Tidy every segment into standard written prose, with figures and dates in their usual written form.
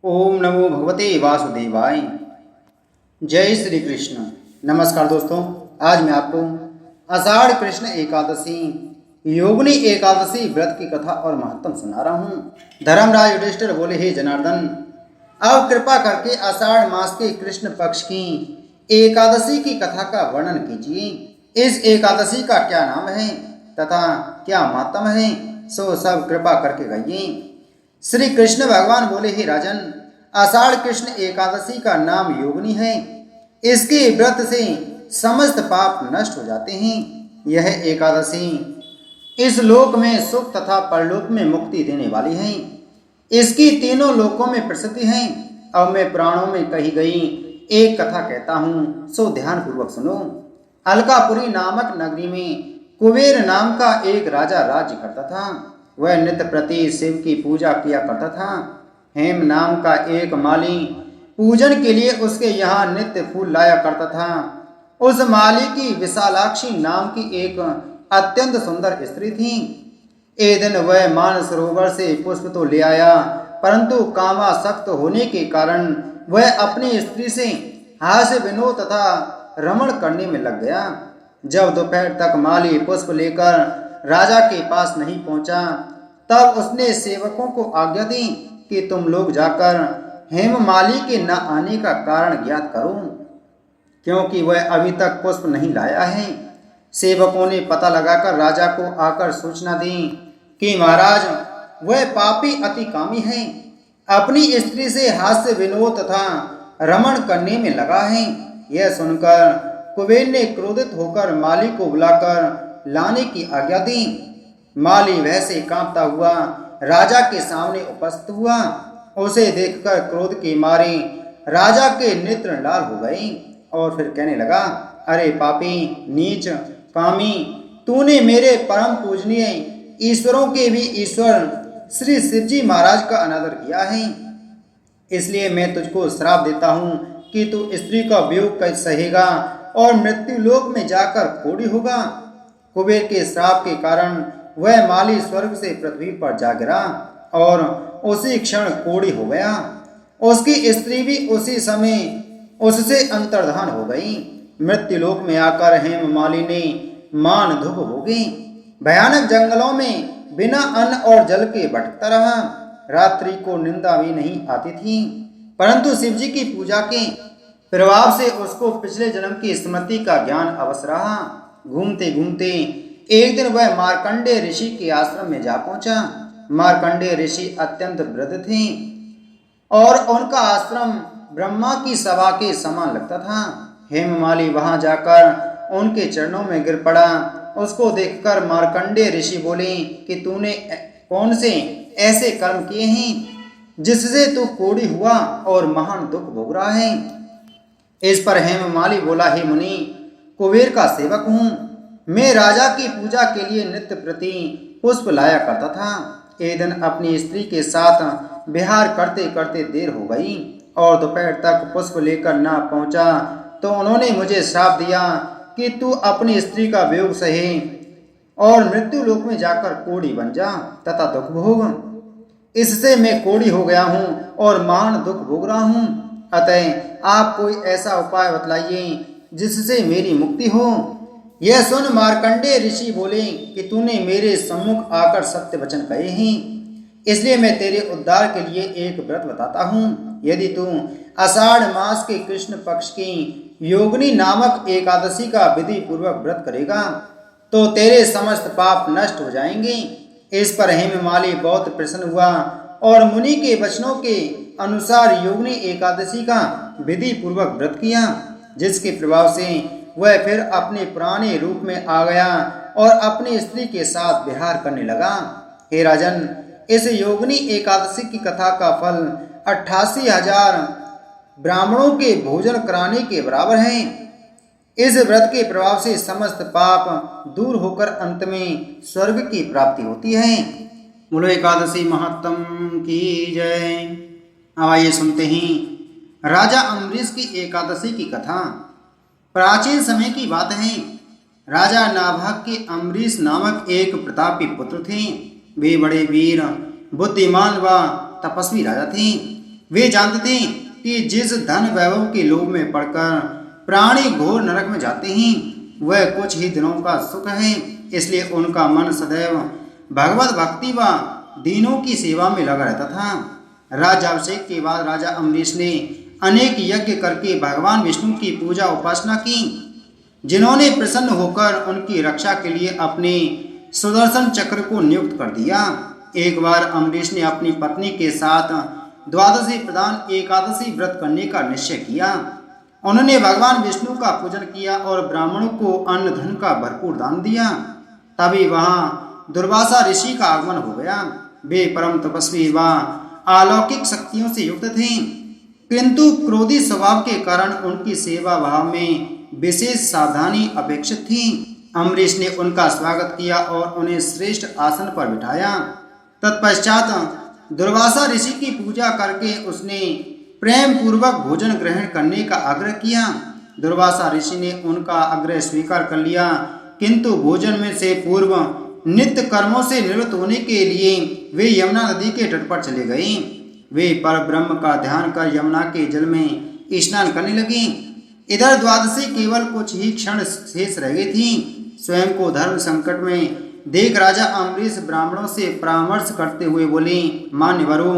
ओम नमो भगवते वासुदेवाय। जय श्री कृष्ण। नमस्कार दोस्तों, आज मैं आपको आषाढ़ कृष्ण एकादशी योगिनी एकादशी व्रत की कथा और महत्व सुना रहा हूँ। धर्मराज युधिष्ठिर बोले, हे जनार्दन, अब कृपा करके आषाढ़ मास के कृष्ण पक्ष की एकादशी की कथा का वर्णन कीजिए। इस एकादशी का क्या नाम है तथा क्या मातम है, सो सब कृपा करके कहिए। श्री कृष्ण भगवान बोले, हे राजन, आषाढ़ कृष्ण एकादशी का नाम योगिनी है। इसके व्रत से समस्त पाप नष्ट हो जाते हैं। यह एकादशी इस लोक में सुख तथा परलोक में मुक्ति देने वाली है। इसकी तीनों लोकों में प्रसिद्धि है। अब मैं पुराणों में कही गई एक कथा कहता हूँ, सो ध्यान पूर्वक सुनो। अलकापुरी नामक नगरी में कुबेर नाम का एक राजा राज्य करता था। वह नित्य प्रति शिव की पूजा किया करता था। हेम नाम का एक माली पूजन के लिए उसके यहाँ नित्य फूल लाया करता था। उस माली की विशालाक्षी नाम की एक अत्यंत सुंदर स्त्री थी। एक दिन वह मानसरोवर से पुष्प तो ले आया, परंतु कामासक्त होने के कारण वह अपनी स्त्री से हास्य विनोद तथा रमण करने में लग गया। जब दोपहर तक माली पुष्प लेकर राजा के पास नहीं पहुंचा, तब उसने सेवकों को आज्ञा दी कि तुम लोग जाकर हेममाली के न आने का कारण ज्ञात करो, क्योंकि वह अभी तक पुष्प नहीं लाया है। सेवकों ने पता लगाकर राजा को आकर सूचना दी कि महाराज, वह पापी अति कामी है, अपनी स्त्री से हास्य विनोद तथा रमण करने में लगा है। यह सुनकर कुबेर ने क्रोधित होकर माली को बुलाकर लाने की आज्ञा दी। माली वह से कांपता हुआ राजा के सामने उपस्थित हुआ। उसे देखकर क्रोध के मारे राजा के नेत्र लाल हो गए और फिर कहने लगा, अरे पापी, नीच, कामी, तूने मेरे परम पूजनीय ईश्वरों के भी ईश्वर श्री शिवजी महाराज का अनादर किया है। इसलिए मैं तुझको श्राप देता हूँ कि तू स्त्री का वियोग कर सहेगा और मृत्यु लोक में जाकर कोढ़ी होगा। कुबेर के श्राप के कारण वह माली स्वर्ग से पृथ्वी पर जा गिरा और उसी क्षण कोढ़ी हो गया। उसकी स्त्री भी उसी समय उससे अंतर्धान हो गई। मृत्यु लोक में आकर हेममाली ने मान दुख भोगी। भयानक जंगलों में बिना अन्न और जल के भटकता रहा। रात्रि को निंदा भी नहीं आती थी, परंतु शिवजी की पूजा के प्रभाव से उसको पिछले जन्म की स्मृति का ज्ञान अवश्य रहा। घूमते घूमते एक दिन वह मार्कंडेय ऋषि के आश्रम में जा पहुंचा। मार्कंडेय ऋषि अत्यंत वृद्ध थे और उनका आश्रम ब्रह्मा की सभा के समान लगता था। हेममाली वहां जाकर उनके चरणों में गिर पड़ा। उसको देखकर मार्कंडेय ऋषि बोले कि तूने कौन से ऐसे कर्म किए हैं जिससे तू कोढ़ी हुआ और महान दुख भोग रहा है। इस पर हेममाली बोला, हे मुनि, कुबेर का सेवक हूँ। मैं राजा की पूजा के लिए नित्य प्रति पुष्प लाया करता था। एक दिन अपनी स्त्री के साथ विहार करते करते देर हो गई और दोपहर तक पुष्प लेकर ना पहुंचा, तो उन्होंने मुझे श्राप दिया कि तू अपनी स्त्री का वियोग सहे और मृत्यु लोक में जाकर कोढ़ी बन जा तथा दुख भोग। इससे मैं कोढ़ी हो गया हूँ और महान दुख भोग रहा हूँ। अतः आप कोई ऐसा उपाय बतलाइए जिससे मेरी मुक्ति हो। यह सुन मार्कंडेय ऋषि बोले कि तूने मेरे सम्मुख आकर सत्य वचन कहे हैं, इसलिए मैं तेरे उद्धार के लिए एक व्रत बताता हूँ। यदि तू आषाढ़ मास के कृष्ण पक्ष की योगिनी नामक एकादशी का विधि पूर्वक व्रत करेगा तो तेरे समस्त पाप नष्ट हो जाएंगे। इस पर हेममाली बहुत प्रसन्न हुआ और मुनि के वचनों के अनुसार योगिनी एकादशी का विधि पूर्वक व्रत किया, जिसके प्रभाव से वह फिर अपने पुराने रूप में आ गया और अपनी स्त्री के साथ विहार करने लगा। हे राजन, इस योगिनी एकादशी की कथा का फल 88,000 ब्राह्मणों के भोजन कराने के बराबर है। इस व्रत के प्रभाव से समस्त पाप दूर होकर अंत में स्वर्ग की प्राप्ति होती है। बोलो एकादशी महात्म की जय। अब आइए सुनते हैं राजा अम्बरीश की एकादशी की कथा। प्राचीन समय की बात है। राजा नाभाग के अम्बरीश नामक एक प्रतापी पुत्र थे। वे बड़े वीर, बुद्धिमान व तपस्वी राजा थे। वे जानते थे कि जिस धन वैभव के लोभ में पड़कर प्राणी घोर नरक में जाते हैं वह कुछ ही दिनों का सुख है, इसलिए उनका मन सदैव भगवत भक्ति व दीनों की सेवा में लगा रहता था। राज्याभिषेक के बाद राजा अम्बरीश ने अनेक यज्ञ करके भगवान विष्णु की पूजा उपासना की, जिन्होंने प्रसन्न होकर उनकी रक्षा के लिए अपने सुदर्शन चक्र को नियुक्त कर दिया। एक बार अम्बरीश ने अपनी पत्नी के साथ द्वादशी प्रधान एकादशी व्रत करने का निश्चय किया। उन्होंने भगवान विष्णु का पूजन किया और ब्राह्मणों को अन्न धन का भरपूर दान दिया। तभी वहां दुर्वासा ऋषि का आगमन हो गया। वे परम तपस्वी व अलौकिक शक्तियों से युक्त थे, किंतु क्रोधी स्वभाव के कारण उनकी सेवा भाव में विशेष सावधानी अपेक्षित थी। अम्बरीश ने उनका स्वागत किया और उन्हें श्रेष्ठ आसन पर बिठाया। तत्पश्चात दुर्वासा ऋषि की पूजा करके उसने प्रेम पूर्वक भोजन ग्रहण करने का आग्रह किया। दुर्वासा ऋषि ने उनका आग्रह स्वीकार कर लिया, किंतु भोजन में से पूर्व नित्य कर्मों से निवृत्त होने के लिए वे यमुना नदी के तट पर चले गए। वे पर ब्रह्म का ध्यान कर यमुना के जल में स्नान करने लगे। इधर द्वादशी केवल कुछ ही क्षण शेष रह गई थी। स्वयं को धर्म संकट में देख राजा अम्बरीश ब्राह्मणों से परामर्श करते हुए बोले, मान्यवरों,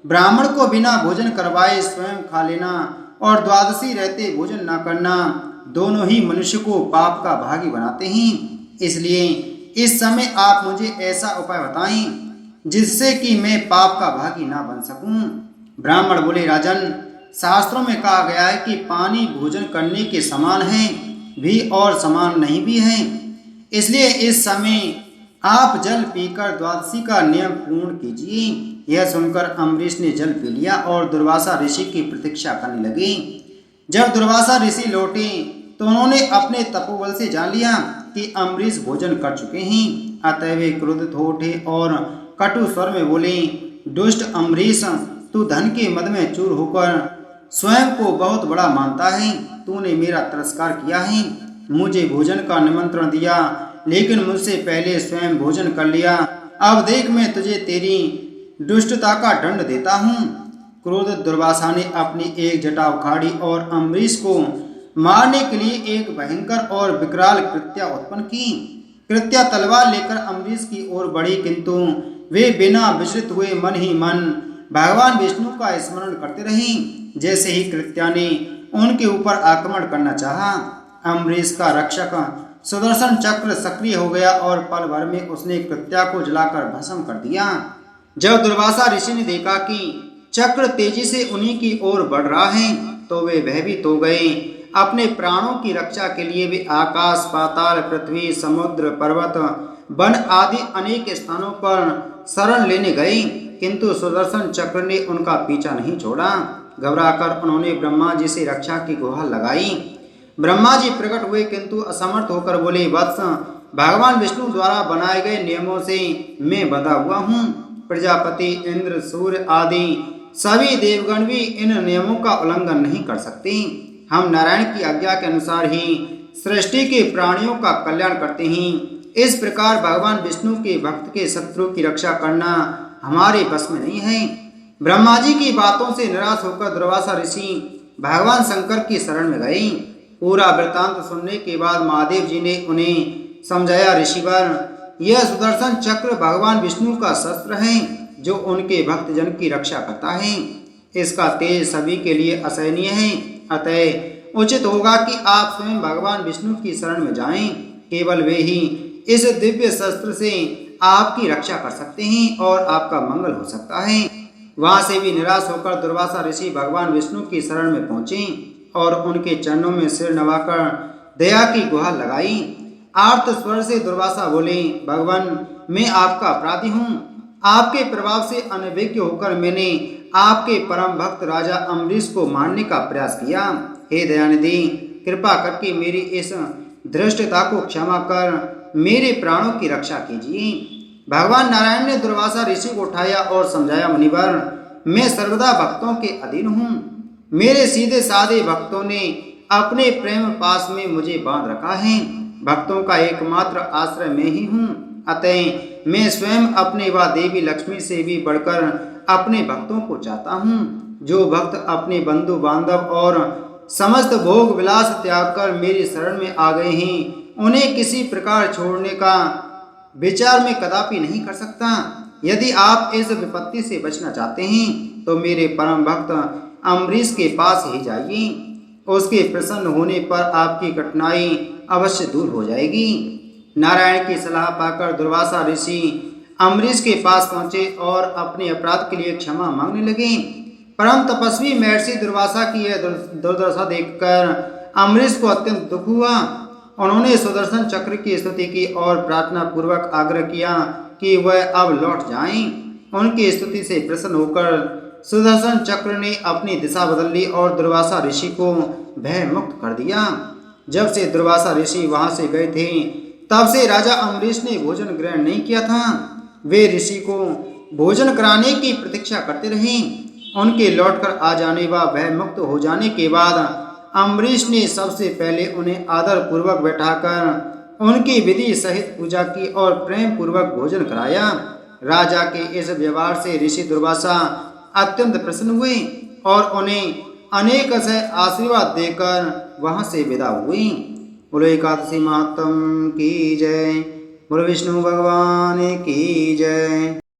ब्राह्मण को बिना भोजन करवाए स्वयं खा लेना और द्वादशी रहते भोजन न करना दोनों ही मनुष्य को पाप का भागी बनाते हैं। इसलिए इस समय आप मुझे ऐसा उपाय बताएं जिससे कि मैं पाप का भागी ना बन सकूं। ब्राह्मण बोले, राजन, शास्त्रों में कहा गया है कि पानी भोजन करने के समान है भी और समान नहीं भी है, इसलिए इस समय आप जल पीकर द्वादशी का नियम पूर्ण कीजिए। यह सुनकर अम्बरीश ने जल पी लिया और दुर्वासा ऋषि की प्रतीक्षा करने लगे। जब दुर्वासा ऋषि लौटे तो उन्होंने अपने तपोबल से जान लिया कि अम्बरीश भोजन कर चुके हैं। अतः वे क्रोधित हो उठे और कटु स्वर में बोले, दुष्ट अम्बरीश, तू धन के मद में चूर होकर स्वयं को बहुत बड़ा मानता है। तूने मेरा तिरस्कार किया है, मुझे भोजन का निमंत्रण दिया, लेकिन मुझसे पहले स्वयं भोजन कर लिया। अब देख, मैं तुझे तेरी दुष्टता का दंड देता हूँ। क्रोधित दुर्वासा ने अपनी एक जटा उखाड़ी और अम्बरीश को मारने के लिए एक भयंकर और विकराल कृत्या उत्पन्न की। कृत्या तलवार लेकर अम्बरीश की ओर बढ़ी, किंतु वे बिना विचलित हुए मन ही मन भगवान विष्णु का स्मरण करते रहे। जैसे ही कृत्या ने उनके ऊपर आक्रमण करना चाहा, अम्बरीश का रक्षक सुदर्शन चक्र सक्रिय हो गया और पल भर में उसने कृत्या को जलाकर भस्म कर दिया। जब दुर्वासा ऋषि ने देखा कि चक्र तेजी से उन्हीं की ओर बढ़ रहा है तो वे भयभीत हो गए। अपने प्राणों की रक्षा के लिए वे आकाश, पाताल, पृथ्वी, समुद्र, पर्वत, वन आदि अनेक स्थानों पर शरण लेने गए, किंतु सुदर्शन चक्र ने उनका पीछा नहीं छोड़ा। घबराकर उन्होंने ब्रह्मा जी से रक्षा की गुहार लगाई। ब्रह्मा जी प्रकट हुए, किंतु असमर्थ होकर बोले, वत्स, भगवान विष्णु द्वारा बनाए गए नियमों से मैं बंधा हुआ हूँ। प्रजापति, इंद्र, सूर्य आदि सभी देवगण भी इन नियमों का उल्लंघन नहीं कर सकते। हम नारायण की आज्ञा के अनुसार ही सृष्टि के प्राणियों का कल्याण करते हैं। इस प्रकार भगवान विष्णु के भक्त के शत्रु की रक्षा करना हमारे बस में नहीं है। ब्रह्मा जी की बातों से निराश होकर दुर्वासा ऋषि भगवान शंकर की शरण में गए। पूरा वृतांत सुनने के बाद महादेव जी ने उन्हें समझाया, ऋषिवर, यह सुदर्शन चक्र भगवान विष्णु का शस्त्र है जो उनके भक्तजन की रक्षा करता है। इसका तेज सभी के लिए असहनीय है, अतः उचित होगा कि आप स्वयं भगवान विष्णु की शरण में जाएं। केवल वे ही इस दिव्य शस्त्र से आपकी रक्षा कर सकते हैं और आपका मंगल हो सकता है। वहां से भी निराश होकर दुर्वासा ऋषि भगवान विष्णु की शरण में पहुंचे और उनके चरणों में सिर नवाकर दया की गुहार लगाई। आर्त स्वर से दुर्वासा बोले, भगवान, मैं आपका अपराधी हूँ। आपके प्रभाव से अनभिज्ञ होकर मैंने आपके परम भक्त राजा अम्बरीश को मारने का प्रयास किया। हे दयानिधि, कृपा करके मेरी इस धृष्टता को क्षमा कर मेरे प्राणों की रक्षा कीजिए। भगवान नारायण ने दुर्वासा ऋषि को उठाया और समझाया, मुनिवर, मैं सर्वदा भक्तों के अधीन हूँ। मेरे सीधे साधे भक्तों ने अपने प्रेम पास में मुझे बांध रखा है। भक्तों का एकमात्र आश्रय मैं ही हूँ, अतः मैं स्वयं अपने व देवी लक्ष्मी से भी बढ़कर अपने भक्तों को चाहता हूँ। जो भक्त अपने बंधु बांधव और समस्त भोग विलास त्याग कर मेरी शरण में आ गए हैं, उन्हें किसी प्रकार छोड़ने का विचार में कदापि नहीं कर सकता। यदि आप इस विपत्ति से बचना चाहते हैं तो मेरे परम भक्त अम्बरीश के पास ही जाइए। उसके प्रसन्न होने पर आपकी कठिनाई अवश्य दूर हो जाएगी। नारायण की सलाह पाकर दुर्वासा ऋषि अम्बरीश के पास पहुंचे और अपने अपराध के लिए क्षमा मांगने लगे। परम तपस्वी महर्षि दुर्वासा की यह दुर्दशा देखकर अम्बरीश को अत्यंत दुख हुआ। उन्होंने सुदर्शन चक्र की स्तुति की और प्रार्थना पूर्वक आग्रह किया कि वह अब लौट जाएं। उनकी स्तुति से प्रसन्न होकर सुदर्शन चक्र ने अपनी दिशा बदल ली और दुर्वासा ऋषि को भय मुक्त कर दिया। जब से दुर्वासा ऋषि वहां से गए थे तब से राजा अम्बरीश ने भोजन ग्रहण नहीं किया था। वे ऋषि को भोजन कराने की प्रतीक्षा करते रहे। उनके लौटकर आ जाने व भय मुक्त हो जाने के बाद अम्बरीश ने सबसे पहले उन्हें आदर पूर्वक बैठाकर उनकी विधि सहित पूजा की और प्रेम पूर्वक भोजन कराया। राजा के इस व्यवहार से ऋषि दुर्वासा अत्यंत प्रसन्न हुए और उन्हें अनेक से आशीर्वाद देकर वहां से विदा हुए। बोलो एकादशी मातम की जय। बोलो विष्णु भगवान की जय।